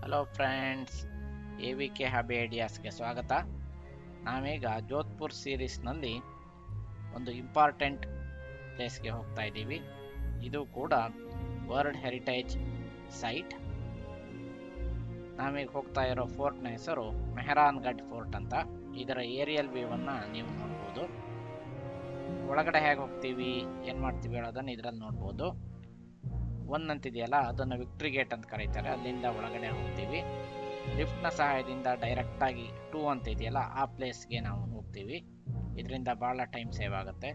Hello friends, AVK ಹಬಿ ಐಡಿಯಾಸ್ಗೆ ಸ್ವಾಗತ. ನಾವೀಗ ಜೋಧ್ಪುರ್ ಸೀರೀಸ್ನಲ್ಲಿ ಒಂದು ಇಂಪಾರ್ಟೆಂಟ್ ಪ್ಲೇಸ್ಗೆ ಹೋಗ್ತಾ ಇದ್ದೀವಿ. ಇದು ಕೂಡ ವರ್ಲ್ಡ್ ಹೆರಿಟೇಜ್ ಸೈಟ್. ನಾವೀಗ ಹೋಗ್ತಾ ಇರೋ ಫೋರ್ಟ್ನ ಹೆಸರು ಮೆಹರಾನ್ಗಢ್ ಫೋರ್ಟ್ ಅಂತ. ಇದರ ಏರಿಯಲ್ ವ್ಯೂವನ್ನು ನೀವು ನೋಡ್ಬೋದು. ಒಳಗಡೆ ಹೇಗೆ ಹೋಗ್ತೀವಿ, ಏನು ಮಾಡ್ತೀವಿ ಹೇಳೋದನ್ನು ಇದರಲ್ಲಿ ನೋಡ್ಬೋದು. 1 ಅಂತಿದೆಯಲ್ಲ, ಅದನ್ನು ವಿಕ್ಟ್ರಿ ಗೇಟ್ ಅಂತ ಕರೀತಾರೆ. ಅಲ್ಲಿಂದ ಒಳಗಡೆ ಹೋಗ್ತೀವಿ. ಲಿಫ್ಟ್ನ ಸಹಾಯದಿಂದ ಡೈರೆಕ್ಟಾಗಿ 2 ಅಂತ ಇದೆಯಲ್ಲ, ಆ ಪ್ಲೇಸ್ಗೆ ನಾವು ಹೋಗ್ತೀವಿ. ಇದರಿಂದ ಭಾಳ ಟೈಮ್ ಸೇವ್ ಆಗುತ್ತೆ.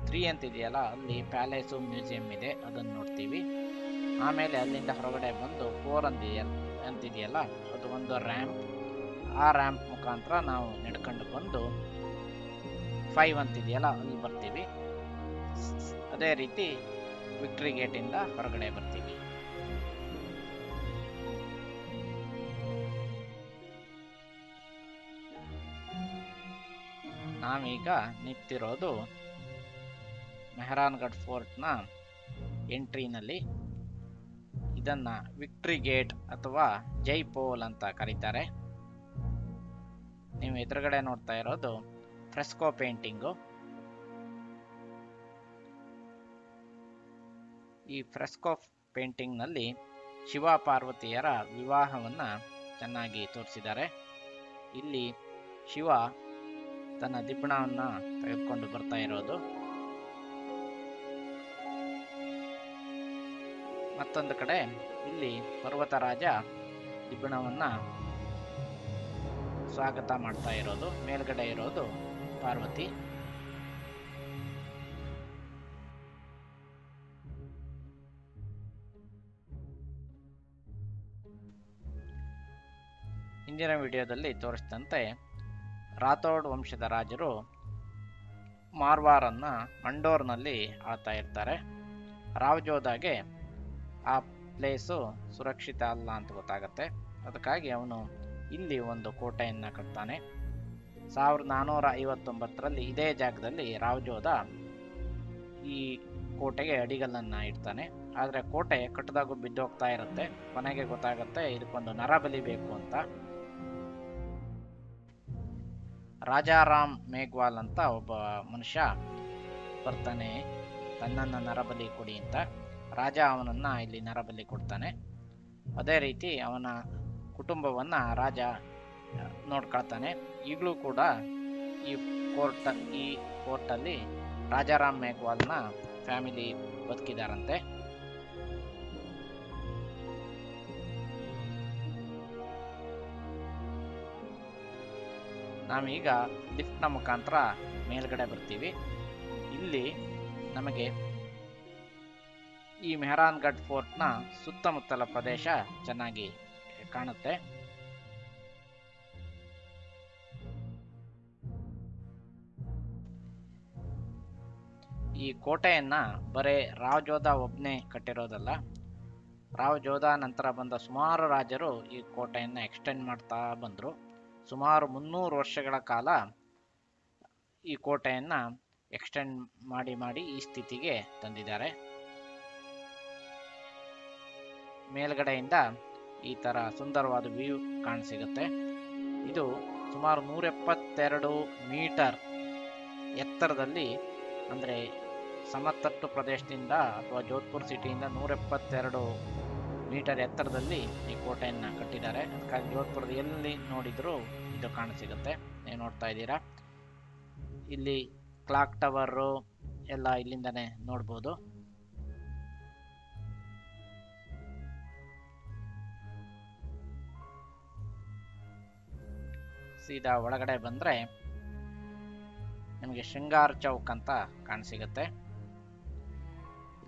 3 ಅಂತಿದೆಯಲ್ಲ, ಅಲ್ಲಿ ಪ್ಯಾಲೇಸು ಮ್ಯೂಸಿಯಂ ಇದೆ, ಅದನ್ನು ನೋಡ್ತೀವಿ. ಆಮೇಲೆ ಅಲ್ಲಿಂದ ಹೊರಗಡೆ ಬಂದು 4 ಅಂತಿದೆಯಲ್ಲ, ಅದು ಒಂದು ರ್ಯಾಂಪ್. ಆ ರ್ಯಾಂಪ್ ಮುಖಾಂತರ ನಾವು ನಡ್ಕೊಂಡು ಬಂದು 5 ಅಂತಿದೆಯಲ್ಲ, ಅಲ್ಲಿ ಬರ್ತೀವಿ. ಅದೇ ರೀತಿ ವಿಕ್ಟ್ರಿ ಗೇಟಿಂದ ಹೊರಗಡೆ ಬರ್ತೀವಿ. ನಾವೀಗ ನಿಂತಿರೋದು ಮೆಹರಾನ್ಗಢ್ ಫೋರ್ಟ್ನ ಎಂಟ್ರಿನಲ್ಲಿ. ಇದನ್ನ ವಿಕ್ಟ್ರಿ ಗೇಟ್ ಅಥವಾ ಜೈಪೋಲ್ ಅಂತ ಕರೀತಾರೆ. ನೀವು ಎದುರುಗಡೆ ನೋಡ್ತಾ ಇರೋದು ಫ್ರೆಸ್ಕೋ ಪೇಂಟಿಂಗು. ಈ ಫ್ರೆಸ್ಕೋ ಪೇಂಟಿಂಗ್ನಲ್ಲಿ ಶಿವ ಪಾರ್ವತಿಯರ ವಿವಾಹವನ್ನ ಚೆನ್ನಾಗಿ ತೋರಿಸಿದ್ದಾರೆ. ಇಲ್ಲಿ ಶಿವ ತನ್ನ ದಿಬ್ಬಣವನ್ನ ತೆಗೆದುಕೊಂಡು ಬರ್ತಾ ಇರೋದು. ಮತ್ತೊಂದು ಕಡೆ ಇಲ್ಲಿ ಪರ್ವತರಾಜ ದಿಬ್ಬಣವನ್ನ ಸ್ವಾಗತ ಮಾಡ್ತಾ ಇರೋದು. ಮೇಲ್ಗಡೆ ಇರೋದು ಪಾರ್ವತಿ. ಹಿಂದಿನ ವಿಡಿಯೋದಲ್ಲಿ ತೋರಿಸಿದಂತೆ ರಾಥೋಡ್ ವಂಶದ ರಾಜರು ಮಾರ್ವಾರನ್ನ ಮಂಡೋರ್ನಲ್ಲಿ ಆಳ್ತಾ ಇರ್ತಾರೆ. ರಾವಜೋಧಾಗೆ ಆ ಪ್ಲೇಸು ಸುರಕ್ಷಿತ ಅಲ್ಲ ಅಂತ ಗೊತ್ತಾಗತ್ತೆ. ಅದಕ್ಕಾಗಿ ಅವನು ಇಲ್ಲಿ ಒಂದು ಕೋಟೆಯನ್ನು ಕಟ್ತಾನೆ. 1459ರಲ್ಲಿ ಇದೇ ಜಾಗದಲ್ಲಿ ರಾವಜೋಧ ಈ ಕೋಟೆಗೆ ಅಡಿಗಲ್ಲನ್ನು ಇಡ್ತಾನೆ. ಆದರೆ ಕೋಟೆ ಕಟ್ಟದಾಗೂ ಬಿದ್ದೋಗ್ತಾ ಇರುತ್ತೆ. ಕೊನೆಗೆ ಗೊತ್ತಾಗುತ್ತೆ ಇದಕ್ಕೊಂದು ನರಬಲಿ ಬೇಕು ಅಂತ. ರಾಜಾರಾಮ್ ಮೇಘ್ವಾಲ್ ಅಂತ ಒಬ್ಬ ಮನುಷ್ಯ ಬರ್ತಾನೆ, ತನ್ನನ್ನು ನರಬಲಿ ಕೊಡಿ ಅಂತ. ರಾಜ ಅವನನ್ನ ಇಲ್ಲಿ ನರಬಲಿ ಕೊಡ್ತಾನೆ. ಅದೇ ರೀತಿ ಅವನ ಕುಟುಂಬವನ್ನ ರಾಜ ನೋಡ್ಕೊಳ್ತಾನೆ. ಈಗಲೂ ಕೂಡ ಈ ಫೋರ್ಟಲ್ಲಿ ರಾಜಾರಾಮ್ ಮೇಘ್ವಾಲ್ನ ಫ್ಯಾಮಿಲಿ ಬದುಕಿದಾರಂತೆ. ನಾವೀಗ ಲಿಫ್ಟ್ನ ಮುಖಾಂತರ ಮೇಲ್ಗಡೆ ಬರ್ತೀವಿ. ಇಲ್ಲಿ ನಮಗೆ ಈ ಮೆಹರಾನ್ಗಢ್ ಫೋರ್ಟ್ನ ಸುತ್ತಮುತ್ತಲ ಪ್ರದೇಶ ಚೆನ್ನಾಗಿ ಕಾಣುತ್ತೆ. ಈ ಕೋಟೆಯನ್ನ ಬರೇ ರಾವಜೋಧ ಒಬ್ಬನೇ ಕಟ್ಟಿರೋದಲ್ಲ, ರಾವಜೋಧ ನಂತರ ಬಂದ ಸುಮಾರು ರಾಜರು ಈ ಕೋಟೆಯನ್ನು ಎಕ್ಸ್ಟೆಂಡ್ ಮಾಡ್ತಾ ಬಂದರು. ಸುಮಾರು 300 ವರ್ಷಗಳ ಕಾಲ ಈ ಕೋಟೆಯನ್ನ ಎಕ್ಸ್ಟೆಂಡ್ ಮಾಡಿ ಈ ಸ್ಥಿತಿಗೆ ತಂದಿದ್ದಾರೆ. ಮೇಲ್ಗಡೆಯಿಂದ ಈ ತರ ಸುಂದರವಾದ ವ್ಯೂ ಕಾಣಸಿಗುತ್ತೆ. ಇದು ಸುಮಾರು 172 ಮೀಟರ್ ಎತ್ತರದಲ್ಲಿ, ಅಂದರೆ ಸಮತಟ್ಟು ಪ್ರದೇಶದಿಂದ ಅಥವಾ ಜೋಧ್ಪುರ್ ಸಿಟಿಯಿಂದ 172 ಮೀಟರ್ ಎತ್ತರದಲ್ಲಿ ಈ ಕೋಟೆಯನ್ನು ಕಟ್ಟಿದ್ದಾರೆ. ಅದಕ್ಕಾಗಿ ಜೋಧ್ಪುರದ ಎಲ್ಲಿ ನೋಡಿದರೂ ಇದು ಕಾಣಸಿಗುತ್ತೆ. ನೀವು ನೋಡ್ತಾ ಇದ್ದೀರಾ, ಇಲ್ಲಿ ಕ್ಲಾಕ್ ಟವರು ಎಲ್ಲ ಇಲ್ಲಿಂದನೇ ನೋಡ್ಬೋದು. ಸೀದಾ ಒಳಗಡೆ ಬಂದರೆ ನಿಮಗೆ ಶೃಂಗಾರ್ ಚೌಕ್ ಅಂತ ಕಾಣಸಿಗುತ್ತೆ.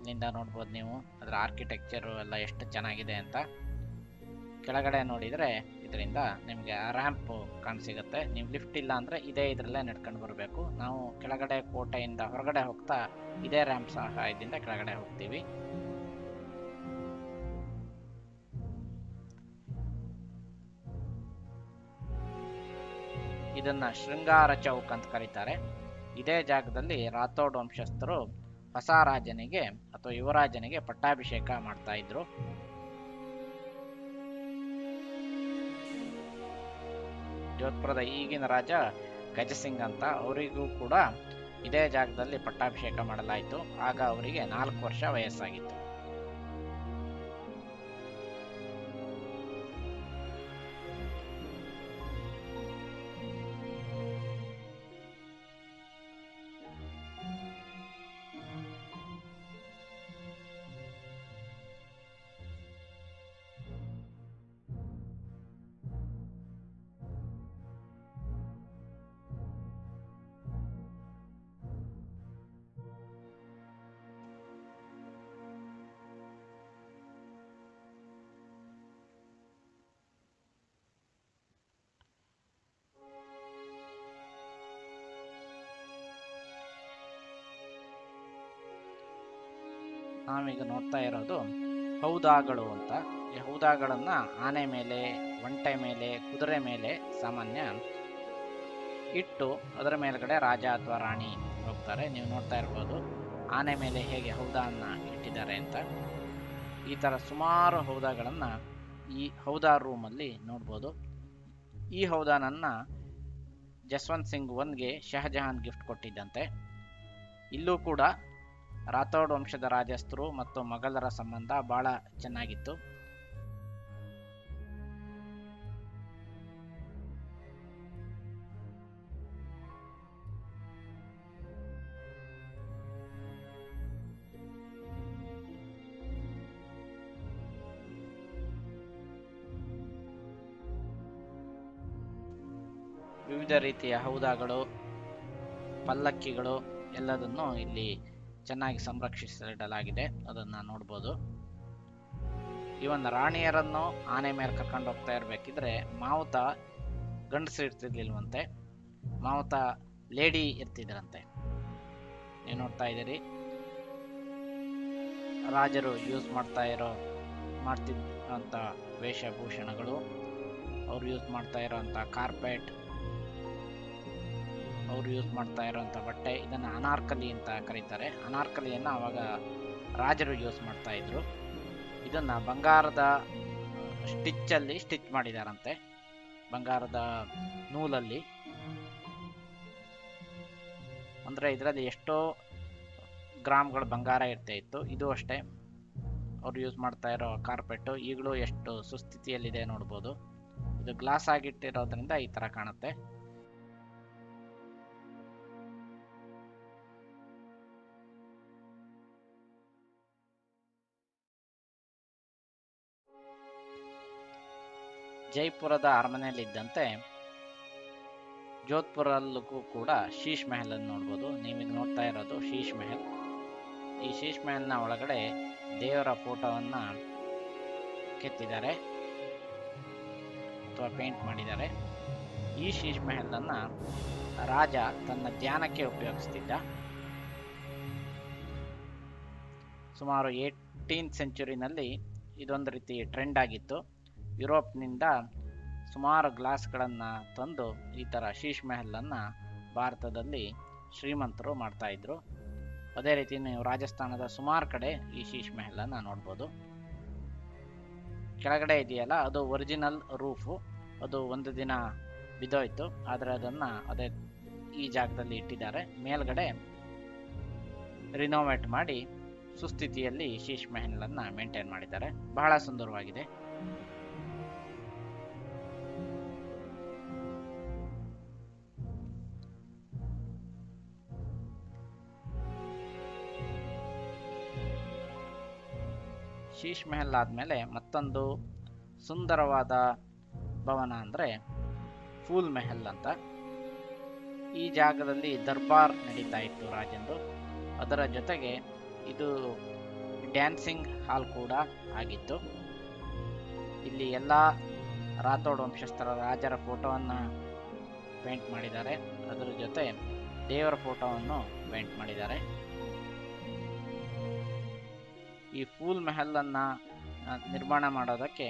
ಇಲ್ಲಿಂದ ನೋಡ್ಬೋದು ನೀವು ಅದರ ಆರ್ಕಿಟೆಕ್ಚರು ಎಲ್ಲ ಎಷ್ಟು ಚೆನ್ನಾಗಿದೆ ಅಂತ. ಕೆಳಗಡೆ ನೋಡಿದರೆ ಇದರಿಂದ ನಿಮಗೆ ರ್ಯಾಂಪ್ ಕಾಣಸಿಗುತ್ತೆ. ನೀವು ಲಿಫ್ಟ್ ಇಲ್ಲ ಅಂದರೆ ಇದೇ ಇದರಲ್ಲೇ ನಡ್ಕೊಂಡು ಬರಬೇಕು. ನಾವು ಕೆಳಗಡೆ ಕೋಟೆಯಿಂದ ಹೊರಗಡೆ ಹೋಗ್ತಾ ಇದೇ ರ್ಯಾಂಪ್ ಸಹಾಯದಿಂದ ಕೆಳಗಡೆ ಹೋಗ್ತೀವಿ. ಇದನ್ನ ಶೃಂಗಾರ ಚೌಕ್ ಅಂತ ಕರೀತಾರೆ. ಇದೇ ಜಾಗದಲ್ಲಿ ರಾಥೋಡ್ ವಂಶಸ್ಥರು ಹೊಸ ರಾಜನಿಗೆ ಅಥವಾ ಯುವರಾಜನಿಗೆ ಪಟ್ಟಾಭಿಷೇಕ ಮಾಡ್ತಾ ಇದ್ರು. ಜೋಧ್ಪುರದ ಈಗಿನ ರಾಜ ಗಜಸಿಂಗ್ ಅಂತ, ಅವರಿಗೂ ಕೂಡ ಇದೇ ಜಾಗದಲ್ಲಿ ಪಟ್ಟಾಭಿಷೇಕ ಮಾಡಲಾಯಿತು. ಆಗ ಅವರಿಗೆ 4 ವರ್ಷ ವಯಸ್ಸಾಗಿತ್ತು. ನಾವೀಗ ನೋಡ್ತಾ ಇರೋದು ಹೌದಾಗಳು ಅಂತ. ಈ ಹೌದಾಗಳನ್ನ ಆನೆ ಮೇಲೆ, ಒಂಟೆ ಮೇಲೆ, ಕುದುರೆ ಮೇಲೆ ಸಾಮಾನ್ಯ ಇಟ್ಟು ಅದರ ಮೇಲ್ಗಡೆ ರಾಜ ಅಥವಾ ರಾಣಿ ಹೋಗ್ತಾರೆ. ನೀವು ನೋಡ್ತಾ ಇರ್ಬೋದು ಆನೆ ಮೇಲೆ ಹೇಗೆ ಹೌದಾನ್ನ ಇಟ್ಟಿದ್ದಾರೆ ಅಂತ. ಈ ತರ ಸುಮಾರು ಹೌದಾಗಳನ್ನ ಈ ಹೌದಾ ರೂಮಲ್ಲಿ ನೋಡ್ಬೋದು. ಈ ಹೌದಾನನ್ನ ಜಸ್ವಂತ್ ಸಿಂಗ್ ಒನ್ಗೆ ಶಹಜಹಾನ್ ಗಿಫ್ಟ್ ಕೊಟ್ಟಿದ್ದಂತೆ. ಇಲ್ಲೂ ಕೂಡ ರಾಥೋಡ್ ವಂಶದ ರಾಜಸ್ಥರು ಮತ್ತು ಮೊಘಲರ ಸಂಬಂಧ ಬಹಳ ಚೆನ್ನಾಗಿತ್ತು. ವಿವಿಧ ರೀತಿಯ ಹೌದಾಗಳು, ಪಲ್ಲಕ್ಕಿಗಳು ಎಲ್ಲದನ್ನು ಇಲ್ಲಿ ಚೆನ್ನಾಗಿ ಸಂರಕ್ಷಿಸಿಡಲಾಗಿದೆ. ಅದನ್ನ ನೋಡ್ಬೋದು. ಇವನ್ ರಾಣಿಯರನ್ನು ಆನೆ ಮೇಲೆ ಕರ್ಕೊಂಡು ಹೋಗ್ತಾ ಇರ್ಬೇಕಿದ್ರೆ ಮಾವುತ ಗಂಡಸರು ಇರ್ತಿರ್ಲಿಲ್ವಂತೆ, ಮಾವುತ ಲೇಡಿ ಇರ್ತಿದ್ರಂತೆ. ನೀವು ನೋಡ್ತಾ ಇದ್ದೀರಿ ರಾಜರು ಯೂಸ್ ಮಾಡ್ತಿದ್ದಂಥ ವೇಷಭೂಷಣಗಳು, ಅವ್ರು ಯೂಸ್ ಮಾಡ್ತಾ ಇರೋಂಥ ಕಾರ್ಪೆಟ್, ಅವ್ರು ಯೂಸ್ ಮಾಡ್ತಾ ಇರೋಂಥ ಬಟ್ಟೆ, ಇದನ್ನ ಅನಾರ್ಕಲಿ ಅಂತ ಕರೀತಾರೆ. ಅನಾರ್ಕಲಿಯನ್ನ ಅವಾಗ ರಾಜರು ಯೂಸ್ ಮಾಡ್ತಾ ಇದ್ರು. ಇದನ್ನ ಬಂಗಾರದ ಸ್ಟಿಚ್ ಮಾಡಿದಾರಂತೆ, ಬಂಗಾರದ ನೂಲಲ್ಲಿ. ಅಂದ್ರೆ ಇದರಲ್ಲಿ ಎಷ್ಟೋ ಗ್ರಾಮ್ಗಳು ಬಂಗಾರ ಇರ್ತಾ ಇತ್ತು. ಇದು ಅಷ್ಟೇ, ಅವ್ರು ಯೂಸ್ ಮಾಡ್ತಾ ಇರೋ ಕಾರ್ಪೆಟ್ ಈಗಲೂ ಎಷ್ಟು ಸುಸ್ಥಿತಿಯಲ್ಲಿದೆ ನೋಡ್ಬೋದು. ಇದು ಗ್ಲಾಸ್ ಆಗಿಟ್ಟಿರೋದ್ರಿಂದ ಈ ತರ ಕಾಣುತ್ತೆ. ಜೈಪುರದ ಅರಮನೆಯಲ್ಲಿದ್ದಂತೆ ಜೋಧ್ಪುರಲ್ಲೂ ಕೂಡ ಶೀಶ್ ಮೆಹಲ್ ಅನ್ನು ನೋಡ್ಬೋದು. ನೀವೀಗ ನೋಡ್ತಾ ಇರೋದು ಶೀಶ್ ಮೆಹಲ್. ಈ ಶೀಶ್ ಮೆಹಲ್ನ ಒಳಗಡೆ ದೇವರ ಫೋಟೋವನ್ನ ಕೆತ್ತಿದ್ದಾರೆ ಅಥವಾ ಪೇಂಟ್ ಮಾಡಿದ್ದಾರೆ. ಈ ಶೀಶ್ ಮೆಹಲ್ ಅನ್ನ ರಾಜ ತನ್ನ ಧ್ಯಾನಕ್ಕೆ ಉಪಯೋಗಿಸ್ತಿದ್ದ. ಸುಮಾರು 18th ಸೆಂಚುರಿನಲ್ಲಿ ಇದೊಂದು ರೀತಿ ಟ್ರೆಂಡ್ ಆಗಿತ್ತು. ಯುರೋಪ್ನಿಂದ ಸುಮಾರು ಗ್ಲಾಸ್ಗಳನ್ನು ತಂದು ಈ ಥರ ಶೀಶ್ ಮೆಹಲನ್ನು ಭಾರತದಲ್ಲಿ ಶ್ರೀಮಂತರು ಮಾಡ್ತಾ ಇದ್ರು. ಅದೇ ರೀತಿ ನೀವು ರಾಜಸ್ಥಾನದ ಸುಮಾರು ಕಡೆ ಈ ಶೀಶ್ ಮೆಹಲನ್ನು ನೋಡ್ಬೋದು. ಕೆಳಗಡೆ ಇದೆಯಲ್ಲ ಅದು ಒರಿಜಿನಲ್ ರೂಫು, ಅದು ಒಂದು ದಿನ ಬಿದ್ದೋಯ್ತು, ಆದರೆ ಅದನ್ನು ಈ ಜಾಗದಲ್ಲಿ ಇಟ್ಟಿದ್ದಾರೆ. ಮೇಲ್ಗಡೆ ರಿನೋವೇಟ್ ಮಾಡಿ ಸುಸ್ಥಿತಿಯಲ್ಲಿ ಶೀಶ್ ಮೆಹಲನ್ನು ಮೇಂಟೈನ್ ಮಾಡಿದ್ದಾರೆ. ಬಹಳ ಸುಂದರವಾಗಿದೆ. ಶೀಶ್ ಮೆಹಲ್ ಆದಮೇಲೆ ಮತ್ತೊಂದು ಸುಂದರವಾದ ಭವನ ಅಂದರೆ ಫೂಲ್ ಮೆಹಲ್ ಅಂತ. ಈ ಜಾಗದಲ್ಲಿ ದರ್ಬಾರ್ ನಡೀತಾ ಇತ್ತು ರಾಜಂದು. ಅದರ ಜೊತೆಗೆ ಇದು ಡ್ಯಾನ್ಸಿಂಗ್ ಹಾಲ್ ಕೂಡ ಆಗಿತ್ತು. ಇಲ್ಲಿ ಎಲ್ಲ ರಾಥೋಡ್ ವಂಶಸ್ಥರ ರಾಜರ ಫೋಟೋವನ್ನು ಪೇಂಟ್ ಮಾಡಿದ್ದಾರೆ. ಅದರ ಜೊತೆ ದೇವರ ಫೋಟೋವನ್ನು ಪೇಂಟ್ ಮಾಡಿದ್ದಾರೆ. ಈ ಫೂಲ್ ಮೆಹಲ್ ಅನ್ನ ನಿರ್ಮಾಣ ಮಾಡೋದಕ್ಕೆ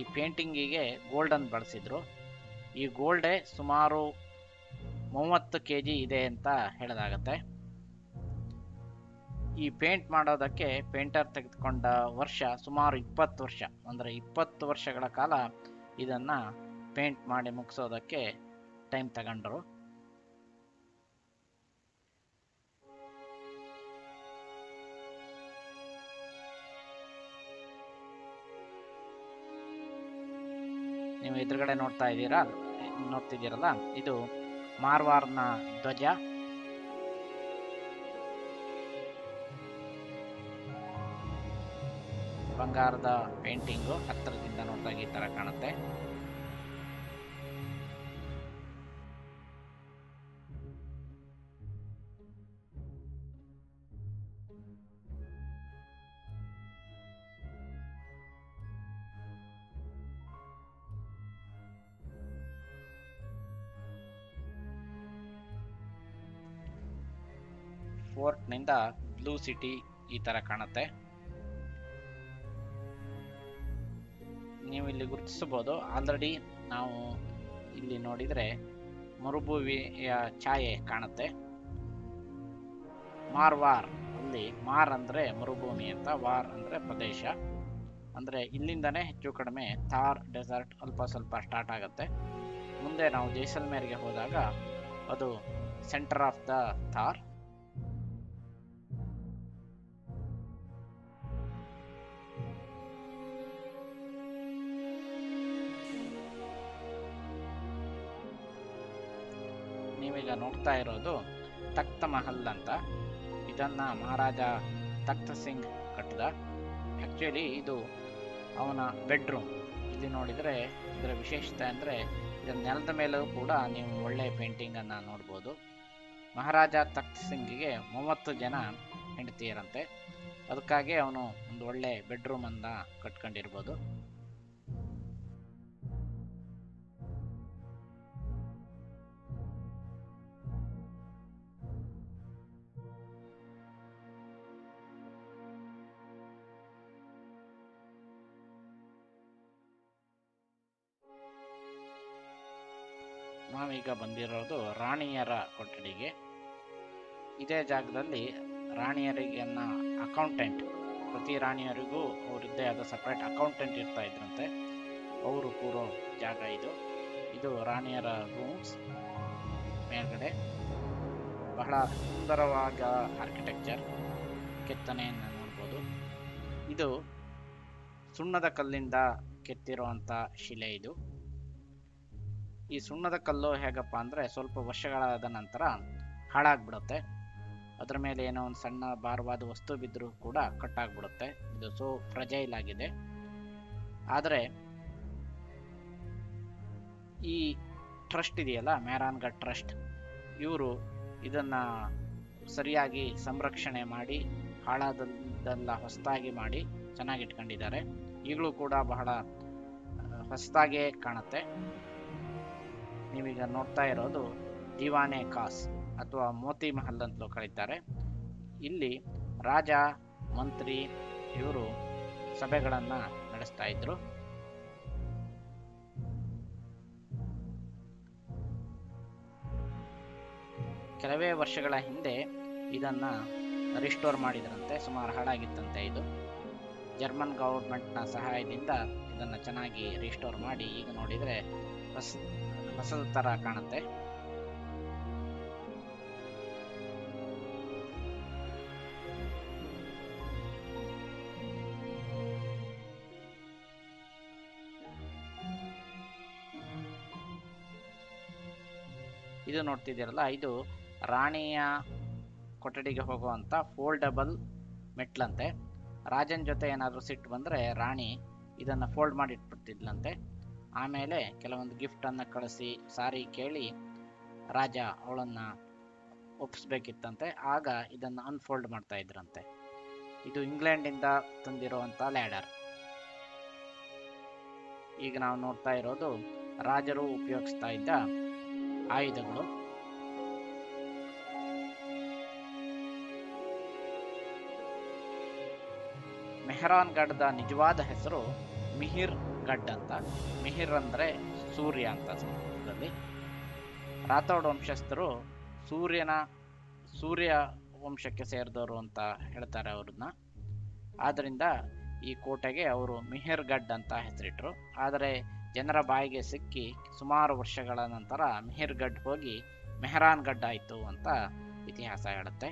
ಈ ಪೇಂಟಿಂಗಿಗೆ ಗೋಲ್ಡನ್ನು ಬಳಸಿದ್ರು. ಈ ಗೋಲ್ಡೇ ಸುಮಾರು 30 kg ಇದೆ ಅಂತ ಹೇಳಲಾಗತ್ತೆ. ಈ ಪೇಂಟ್ ಮಾಡೋದಕ್ಕೆ ಪೇಂಟರ್ ತೆಗೆದುಕೊಂಡ ವರ್ಷ ಸುಮಾರು 20 ವರ್ಷ, ಅಂದರೆ 20 ವರ್ಷಗಳ ಕಾಲ ಇದನ್ನ ಪೇಂಟ್ ಮಾಡಿ ಮುಗಿಸೋದಕ್ಕೆ ಟೈಮ್ ತಗೊಂಡ್ರು. ನೀವು ಎದುರುಗಡೆ ನೋಡ್ತಿದ್ದೀರಲ್ಲ, ಇದು ಮಾರ್ವಾರ್ನ ಧ್ವಜ. ಬಂಗಾರದ ಪೇಂಟಿಂಗು ಹತ್ತಿರದಿಂದ ನೋಡಿದಾಗ ಈ ತರ ಕಾಣುತ್ತೆ. ಫೋರ್ಟ್ ನಿಂದ ಬ್ಲೂ ಸಿಟಿ ಈ ತರ ಕಾಣುತ್ತೆ. ನೀವು ಇಲ್ಲಿ ಗುರುತಿಸಬಹುದು, ಆಲ್ರೆಡಿ ನಾವು ಇಲ್ಲಿ ನೋಡಿದ್ರೆ ಮರುಭೂಮಿಯ ಛಾಯೆ ಕಾಣುತ್ತೆ. ಮಾರ್ವಾರ್ ಅಲ್ಲಿ ಮಾರ್ ಅಂದ್ರೆ ಮರುಭೂಮಿ ಅಂತ, ವಾರ್ ಅಂದ್ರೆ ಪ್ರದೇಶ. ಅಂದ್ರೆ ಇಲ್ಲಿಂದನೇ ಹೆಚ್ಚು ಕಡಿಮೆ ಥಾರ್ ಡೆಸರ್ಟ್ ಅಲ್ಪ ಸ್ವಲ್ಪ ಸ್ಟಾರ್ಟ್ ಆಗುತ್ತೆ. ಮುಂದೆ ನಾವು ಜೈಸಲ್ಮೇರ್ಗೆ ಹೋದಾಗ ಅದು ಸೆಂಟರ್ ಆಫ್ ದ ಥಾರ್. ನೀವೀಗ ನೋಡ್ತಾ ಇರೋದು ತಖ್ತ್ ಮಹಲ್ ಅಂತ. ಇದನ್ನ ಮಹಾರಾಜ ತಖ್ತ್ ಸಿಂಗ್ ಕಟ್ಟಿದ. ಆಕ್ಚುಲಿ ಇದು ಅವನ ಬೆಡ್ರೂಮ್. ಇಲ್ಲಿ ನೋಡಿದ್ರೆ ಇದರ ವಿಶೇಷತೆ ಅಂದ್ರೆ ಇದರ ನೆಲದ ಮೇಲೂ ಕೂಡ ನೀವು ಒಳ್ಳೆ ಪೇಂಟಿಂಗ್ ಅನ್ನ ನೋಡ್ಬೋದು. ಮಹಾರಾಜ ತಖ್ತ್ ಸಿಂಗ್ಗೆ 30 ಜನ ಹೆಂಡತಿಯರಂತೆ. ಅದಕ್ಕಾಗಿ ಅವನು ಒಂದು ಒಳ್ಳೆ ಬೆಡ್ರೂಮ್ ಅನ್ನ ಕಟ್ಕೊಂಡಿರ್ಬೋದು. ನಾವೀಗ ಬಂದಿರೋದು ರಾಣಿಯರ ಕೊಠಡಿಗೆ. ಇದೇ ಜಾಗದಲ್ಲಿ ರಾಣಿಯರಿಗೆನ್ನ ಅಕೌಂಟೆಂಟ್, ಪ್ರತಿ ರಾಣಿಯರಿಗೂ ಅವರದ್ದೇ ಆದ ಸಪ್ರೇಟ್ ಅಕೌಂಟೆಂಟ್ ಇರ್ತಾ ಇದ್ರಂತೆ. ಅವರು ಕೂರೋ ಜಾಗ ಇದು. ಇದು ರಾಣಿಯರ ರೂಮ್ಸ್. ಮೇಲ್ಗಡೆ ಬಹಳ ಸುಂದರವಾದ ಆರ್ಕಿಟೆಕ್ಚರ್, ಕೆತ್ತನೆಯನ್ನು ನೋಡ್ಬೋದು. ಇದು ಸುಣ್ಣದ ಕಲ್ಲಿಂದ ಕೆತ್ತಿರುವಂಥ ಶಿಲೆ. ಇದು ಈ ಸುಣ್ಣದ ಕಲ್ಲು ಹೇಗಪ್ಪ ಅಂದರೆ ಸ್ವಲ್ಪ ವರ್ಷಗಳಾದ ನಂತರ ಹಾಳಾಗ್ಬಿಡುತ್ತೆ. ಅದರ ಮೇಲೆ ಏನೋ ಒಂದು ಸಣ್ಣ ಭಾರವಾದ ವಸ್ತು ಬಿದ್ದರೂ ಕೂಡ ಕಟ್ಟಾಗ್ಬಿಡುತ್ತೆ. ಇದು ಸೋ ಫ್ರಜೈಲ್ ಆಗಿದೆ. ಆದರೆ ಈ ಟ್ರಸ್ಟ್ ಇದೆಯಲ್ಲ, ಮೆಹರಾನ್ಗಢ್ ಟ್ರಸ್ಟ್, ಇವರು ಇದನ್ನ ಸರಿಯಾಗಿ ಸಂರಕ್ಷಣೆ ಮಾಡಿ ಹಾಳಾದದ್ದೆಲ್ಲ ಹೊಸದಾಗಿ ಮಾಡಿ ಚೆನ್ನಾಗಿಟ್ಕೊಂಡಿದ್ದಾರೆ. ಈಗಲೂ ಕೂಡ ಬಹಳ ಹೊಸದಾಗೇ ಕಾಣುತ್ತೆ. ನೀವೀಗ ನೋಡ್ತಾ ಇರೋದು ದಿವಾನೆ ಖಾಸ್ ಅಥವಾ ಮೋತಿ ಮಹಲ್ ಅಂತಲೂ ಕರೀತಾರೆ. ಇಲ್ಲಿ ರಾಜ, ಮಂತ್ರಿ ಇವರು ಸಭೆಗಳನ್ನ ನಡೆಸ್ತಾ ಇದ್ರು. ಕೆಲವೇ ವರ್ಷಗಳ ಹಿಂದೆ ಇದನ್ನ ರಿಸ್ಟೋರ್ ಮಾಡಿದ್ರಂತೆ. ಸುಮಾರು ಹಾಳಾಗಿತ್ತಂತೆ. ಇದು ಜರ್ಮನ್ ಗವರ್ಮೆಂಟ್ನ ಸಹಾಯದಿಂದ ಇದನ್ನ ಚೆನ್ನಾಗಿ ರಿಸ್ಟೋರ್ ಮಾಡಿ ಈಗ ನೋಡಿದ್ರೆ ಹೊಸದ ತರ ಕಾಣುತ್ತೆ. ಇದು ನೋಡ್ತಿದ್ದೀರಲ್ಲ, ಇದು ರಾಣಿಯ ಕೊಠಡಿಗೆ ಹೋಗುವಂತ ಫೋಲ್ಡಬಲ್ ಮೆಟ್ಲಂತೆ. ರಾಜನ್ ಜೊತೆ ಏನಾದರೂ ಸಿಟ್ಟು ಬಂದ್ರೆ ರಾಣಿ ಇದನ್ನ ಫೋಲ್ಡ್ ಮಾಡಿ ಇಟ್ಬಿಡ್ತಿದ್ಲಂತೆ. ಆಮೇಲೆ ಕೆಲವೊಂದು ಗಿಫ್ಟ್ ಅನ್ನ ಕಳಿಸಿ ಸಾರಿ ಕೇಳಿ ರಾಜ ಅವಳನ್ನ ಒಪ್ಪಿಸ್ಬೇಕಿತ್ತಂತೆ. ಆಗ ಇದನ್ನ ಅನ್ಫೋಲ್ಡ್ ಮಾಡ್ತಾ ಇದ್ರಂತೆ. ಇದು ಇಂಗ್ಲೆಂಡ್ ಇಂದ ತಂದಿರುವಂತ ಲ್ಯಾಡರ್. ಈಗ ನಾವು ನೋಡ್ತಾ ಇರೋದು ರಾಜರು ಉಪಯೋಗಿಸ್ತಾ ಇದ್ದ ಆಯುಧಗಳು. ಮೆಹರಾನ್ಗಢದ ನಿಜವಾದ ಹೆಸರು ಮಿಹಿರ್ ಗಢ್ ಅಂತ. ಮಿಹಿರ್ ಅಂದ್ರೆ ಸೂರ್ಯ ಅಂತ ಸಂಸ್ಕೃತದಲ್ಲಿ. ರಾಥೋಡ್ ವಂಶಸ್ಥರು ಸೂರ್ಯ ವಂಶಕ್ಕೆ ಸೇರಿದವರು ಅಂತ ಹೇಳ್ತಾರೆ ಅವ್ರನ್ನ. ಆದ್ರಿಂದ ಈ ಕೋಟೆಗೆ ಅವರು ಮಿಹಿರ್ ಗಢ್ ಅಂತ ಹೆಸರಿಟ್ರು. ಆದರೆ ಜನರ ಬಾಯಿಗೆ ಸಿಕ್ಕಿ ಸುಮಾರು ವರ್ಷಗಳ ನಂತರ ಮೆಹರ್ಗಢ್ ಹೋಗಿ ಮೆಹರಾನ್ಗಢ್ ಆಯಿತು ಅಂತ ಇತಿಹಾಸ ಹೇಳುತ್ತೆ.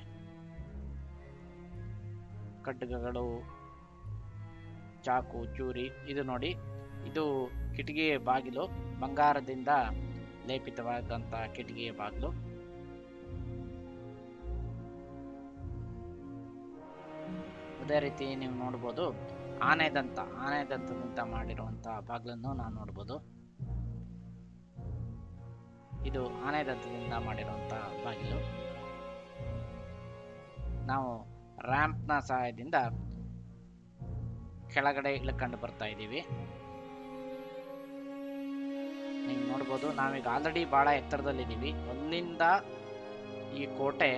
ಖಡ್ಗಗಳು, ಚಾಕು, ಚೂರಿ, ಇದು ನೋಡಿ, ಇದು ಕಿಟಕಿಯ ಬಾಗಿಲು, ಬಂಗಾರದಿಂದ ಲೇಪಿತವಾದಂಥ ಕಿಟಕಿಯ ಬಾಗಿಲು. ಅದೇ ರೀತಿ ನೀವು ನೋಡ್ಬೋದು ಆನೆದಂತದಿಂದ ಮಾಡಿರುವಂತಹ ಬಾಗಿಲನ್ನು ನಾವು ನೋಡ್ಬೋದು. ಇದು ಆನೆದಂತದಿಂದ ಮಾಡಿರುವಂತಹ ಬಾಗಿಲು. ನಾವು ರ್ಯಾಂಪ್ನ ಸಹಾಯದಿಂದ ಕೆಳಗಡೆ ಇಳ್ಕೊಂಡು ಬರ್ತಾ ಇದ್ದೀವಿ. ನೀವು ನೋಡ್ಬೋದು, ನಾವೀಗ ಆಲ್ರೆಡಿ ಬಹಳ ಎತ್ತರದಲ್ಲಿದ್ದೀವಿ. ಅಲ್ಲಿಂದ ಈ ಕೋಟೆ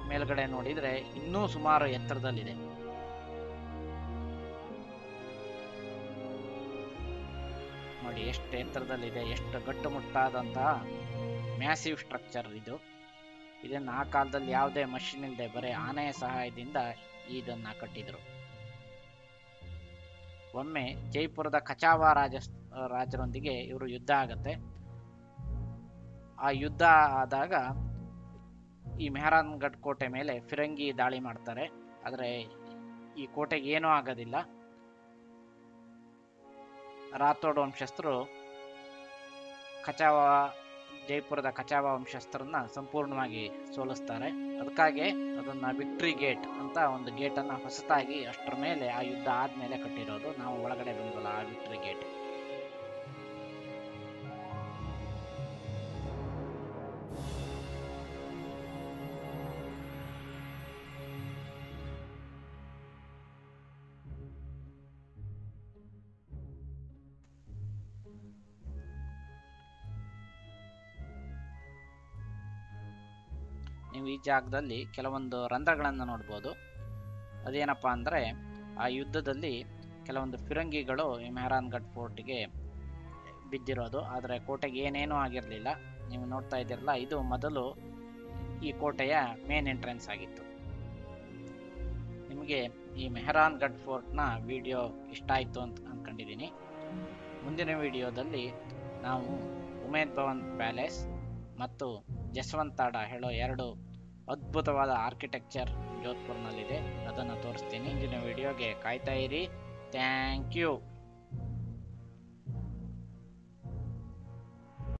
ಮೇಲ್ಗಡೆ ನೋಡಿದ್ರೆ ಇನ್ನೂ ಸುಮಾರು ಎತ್ತರದಲ್ಲಿದೆ. ನೋಡಿ ಎಷ್ಟು ಎತ್ತರದಲ್ಲಿದೆ, ಎಷ್ಟು ಗಟ್ಟುಮುಟ್ಟಾದಂತಹ ಮ್ಯಾಸಿವ್ ಸ್ಟ್ರಕ್ಚರ್ ಇದು. ಇದನ್ನ ಆ ಕಾಲದಲ್ಲಿ ಯಾವುದೇ ಮಷಿನ್ ಇಲ್ಲದೆ ಬರೀ ಆನೆಯ ಸಹಾಯದಿಂದ ಇದನ್ನ ಕಟ್ಟಿದ್ರು. ಒಮ್ಮೆ ಜೈಪುರದ ಕಚಾವ ರಾಜರೊಂದಿಗೆ ಇವರು ಯುದ್ಧ ಆಗತ್ತೆ. ಆ ಯುದ್ಧ ಆದಾಗ ಈ ಮೆಹರಾನ್ಗಢ್ ಕೋಟೆ ಮೇಲೆ ಫಿರಂಗಿ ದಾಳಿ ಮಾಡ್ತಾರೆ. ಆದರೆ ಈ ಕೋಟೆಗೆ ಏನೂ ಆಗೋದಿಲ್ಲ. ರಾಥೋಡ್ ವಂಶಸ್ಥರು ಜೈಪುರದ ಕಚಾವ ವಂಶಸ್ಥರನ್ನ ಸಂಪೂರ್ಣವಾಗಿ ಸೋಲಿಸ್ತಾರೆ. ಅದಕ್ಕಾಗಿ ಅದನ್ನ ವಿಕ್ಟ್ರಿ ಗೇಟ್ ಅಂತ ಒಂದು ಗೇಟನ್ನು ಹೊಸತಾಗಿ ಅಷ್ಟರ ಮೇಲೆ ಆ ಯುದ್ಧ ಆದ್ಮೇಲೆ ಕಟ್ಟಿರೋದು. ನಾವು ಒಳಗಡೆ ಬಂದ್ವಲ್ಲ ಆ ವಿಕ್ಟ್ರಿ ಗೇಟ್. ನೀವು ಈ ಜಾಗದಲ್ಲಿ ಕೆಲವೊಂದು ರಂಧ್ರಗಳನ್ನು ನೋಡ್ಬೋದು. ಅದೇನಪ್ಪಾ ಅಂದರೆ, ಆ ಯುದ್ಧದಲ್ಲಿ ಕೆಲವೊಂದು ಫಿರಂಗಿಗಳು ಈ ಮೆಹರಾನ್ಗಢ್ ಫೋರ್ಟ್ಗೆ ಬಿದ್ದಿರೋದು. ಆದರೆ ಕೋಟೆಗೆ ಏನೇನೂ ಆಗಿರಲಿಲ್ಲ. ನೀವು ನೋಡ್ತಾ ಇದ್ದೀರಲ್ಲ, ಇದು ಮೊದಲು ಈ ಕೋಟೆಯ ಮೇನ್ ಎಂಟ್ರೆನ್ಸ್ ಆಗಿತ್ತು. ನಿಮಗೆ ಈ ಮೆಹರಾನ್ಗಢ್ ಫೋರ್ಟ್ನ ವಿಡಿಯೋ ಇಷ್ಟ ಆಯಿತು ಅಂತ ಅಂದ್ಕೊಂಡಿದ್ದೀನಿ. ಮುಂದಿನ ವಿಡಿಯೋದಲ್ಲಿ ನಾವು ಉಮೇದ್ ಭವನ್ ಪ್ಯಾಲೇಸ್ ಮತ್ತು ಜಸ್ವಂತಾಡ ಹೇಳೋ 2 ಅದ್ಭುತವಾದ ಆರ್ಕಿಟೆಕ್ಚರ್ ಜೋಧ್ಪುರ್ನಲ್ಲಿದೆ, ಅದನ್ನು ತೋರಿಸ್ತೀನಿ. ಇಂದಿನ ವಿಡಿಯೋಗೆ ಕಾಯ್ತಾ ಇರಿ. Thank you.